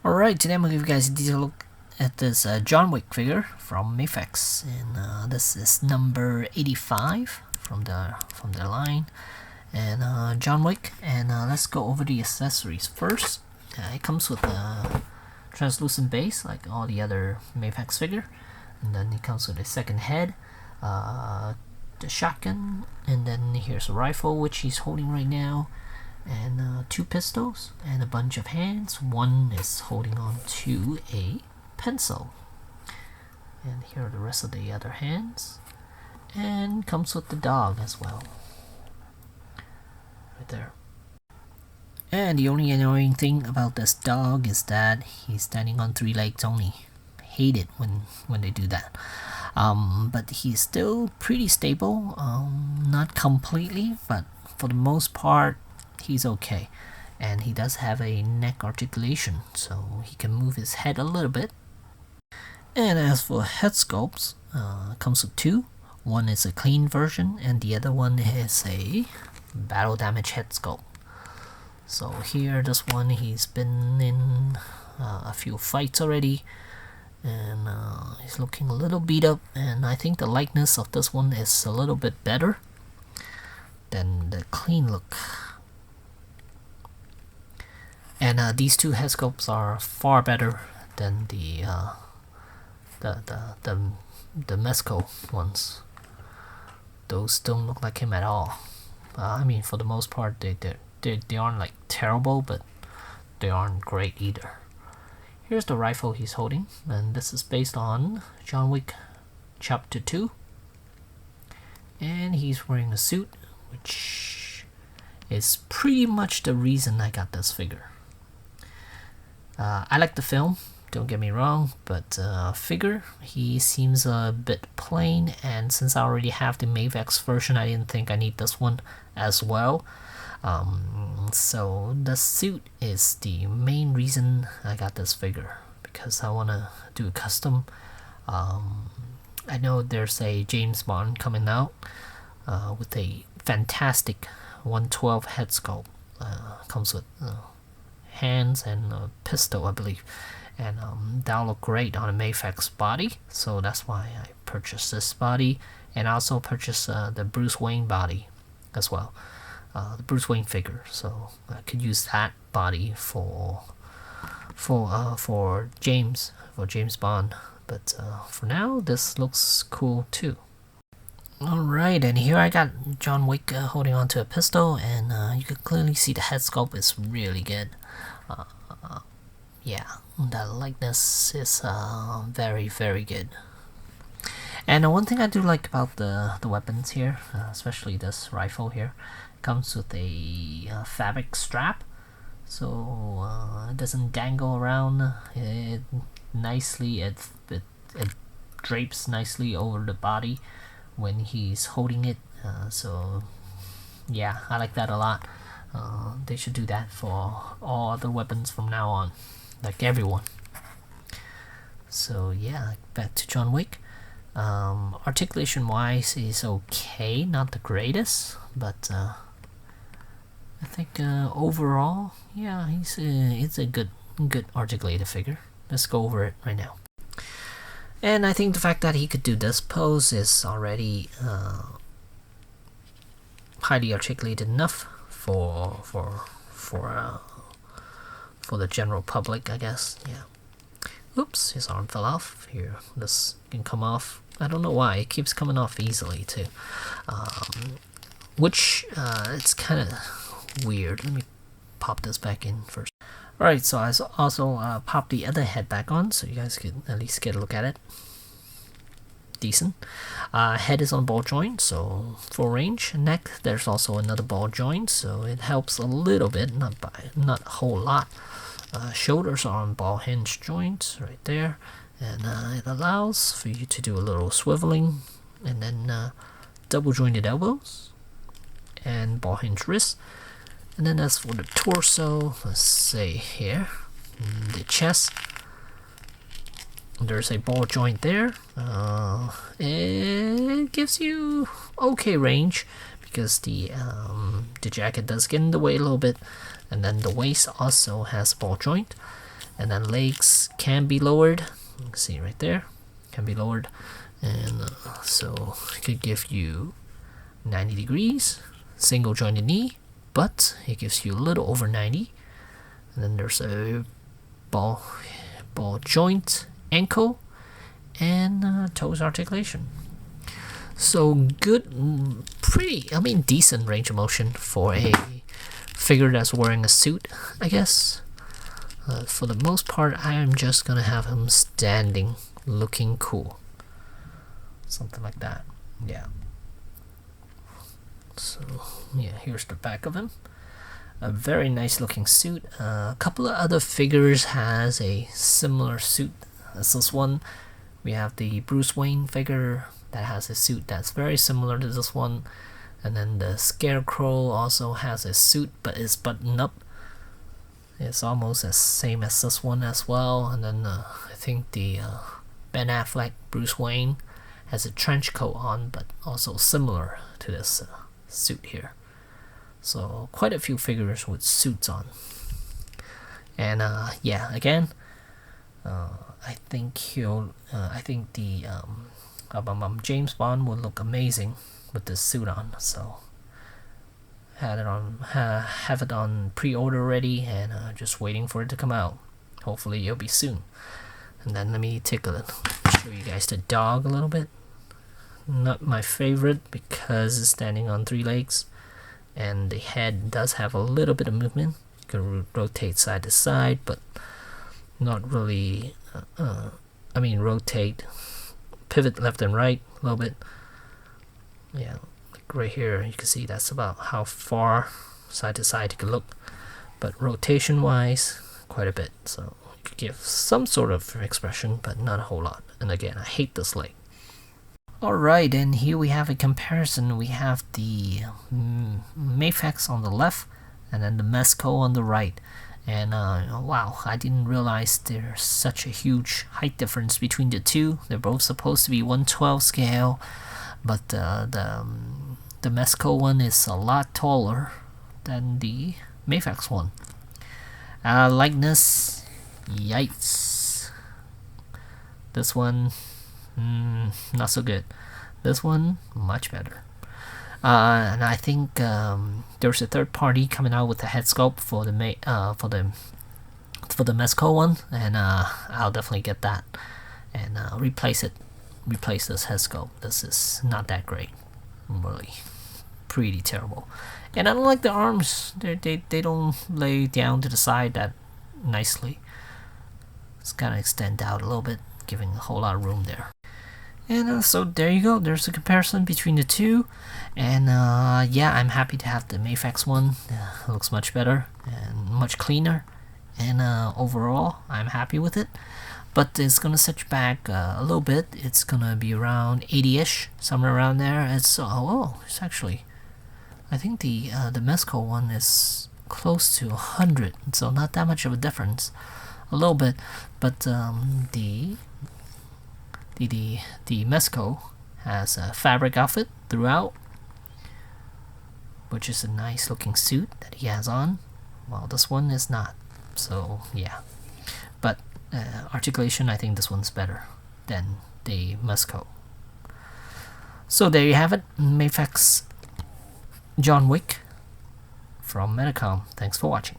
Alright, today I'm going to give you guys a detailed look at this John Wick figure from Mafex, and this is number 85 from the line. And John Wick, and let's go over the accessories first. It comes with a translucent base like all the other Mafex figure, and then it comes with a second head, the shotgun, and then here's a rifle which he's holding right now, and two pistols and a bunch of hands. One is holding on to a pencil, and here are the rest of the other hands, and comes with the dog as well right there. And the only annoying thing about this dog is that he's standing on 3 legs only. Hate it when they do that. But he's still pretty stable, not completely, but for the most part he's okay. And he does have a neck articulation, so he can move his head a little bit. And as for head sculpts, comes with 2. One is a clean version and the other one is a battle damage head sculpt. So here, this one, he's been in a few fights already, and he's looking a little beat up, and I think the likeness of this one is a little bit better than the clean look. And these 2 head sculpts are far better than the Mezco ones. Those don't look like him at all. I mean, for the most part, they aren't like terrible, but they aren't great either. Here's the rifle he's holding, and this is based on John Wick Chapter 2. And he's wearing a suit, which is pretty much the reason I got this figure. I like the film, don't get me wrong, but figure, he seems a bit plain, and since I already have the Mafex version, I didn't think I need this one as well. So the suit is the main reason I got this figure, because I want to do a custom. I know there's a James Bond coming out with a fantastic 112 head sculpt. Comes with hands and a pistol, I believe, and that'll look great on a Mafex body, so that's why I purchased this body. And I also purchased the Bruce Wayne body as well, the Bruce Wayne figure, so I could use that body for James Bond. But for now, this looks cool too. Alright, and here I got John Wick holding onto a pistol, and you can clearly see the head sculpt is really good. Yeah, the likeness is very, very good. And one thing I do like about the weapons here, especially this rifle here, comes with a fabric strap, so it doesn't dangle around. It drapes nicely over the body when he's holding it. So yeah, I like that a lot. They should do that for all other weapons from now on, like everyone. So yeah, back to John Wick. Articulation wise is okay, not the greatest, but I think overall, yeah, it's a good articulated figure. Let's go over it right now. And I think the fact that he could do this pose is already highly articulated enough for the general public, I guess. Yeah. Oops, his arm fell off. Here, this can come off. I don't know why it keeps coming off easily too. Which it's kind of weird. Let me pop this back in first. Alright, so I also popped the other head back on, so you guys could at least get a look at it. Decent. Head is on ball joint, so full range. Neck, there's also another ball joint, so it helps a little bit, not a whole lot. Shoulders are on ball hinge joints right there, and it allows for you to do a little swiveling, and then double jointed elbows and ball hinge wrists. And then as for the torso, let's say here, the chest, there's a ball joint there. It gives you okay range because the jacket does get in the way a little bit, and then the waist also has ball joint, and then legs can be lowered. You can see right there, can be lowered, and so it could give you 90 degrees, single jointed knee, but it gives you a little over 90. And then there's a ball joint, ankle, and toes articulation. So good, pretty, I mean decent range of motion for a figure that's wearing a suit, I guess. For the most part, I am just gonna have him standing, looking cool. Something like that, yeah. So yeah, here's the back of him. A very nice looking suit. A couple of other figures has a similar suit as this one. We have the Bruce Wayne figure that has a suit that's very similar to this one, and then the Scarecrow also has a suit but is buttoned up. It's almost the same as this one as well. And then I think the Ben Affleck Bruce Wayne has a trench coat on, but also similar to this suit here. So quite a few figures with suits on. And yeah, again, I think the James Bond would look amazing with this suit on. So have it on pre-order already, and just waiting for it to come out. Hopefully it'll be soon. And then let me show you guys the dog a little bit. Not my favorite because it's standing on 3 legs, and the head does have a little bit of movement. You can rotate side to side, but not really. I mean, rotate, pivot left and right a little bit. Yeah, like right here, you can see that's about how far side to side you can look. But rotation wise, quite a bit. So you could give some sort of expression, but not a whole lot. And again, I hate this leg. Alright, and here we have a comparison. We have the Mafex on the left, and then the Mezco on the right. And wow, I didn't realize there's such a huge height difference between the two. They're both supposed to be 1/12 scale, but the Mezco one is a lot taller than the Mafex one. Likeness, yikes. This one, not so good. This one, much better. And I think there's a third party coming out with a head sculpt for the Mezco one, and I'll definitely get that and replace this head sculpt. This is not that great, really, pretty terrible. And I don't like the arms. They don't lay down to the side that nicely. It's kind of extend out a little bit, giving a whole lot of room there. And so there you go, there's a comparison between the two. And yeah, I'm happy to have the Mafex one. It looks much better and much cleaner, and overall I'm happy with it. But it's gonna set you back a little bit. It's gonna be around 80-ish, somewhere around there. It's it's actually, I think the Mezco one is close to 100, so not that much of a difference, a little bit. But the Mezco has a fabric outfit throughout, which is a nice looking suit that he has on, while this one is not. So yeah, but articulation, I think this one's better than the Mezco. So there you have it, Mafex John Wick from Metacom. Thanks for watching.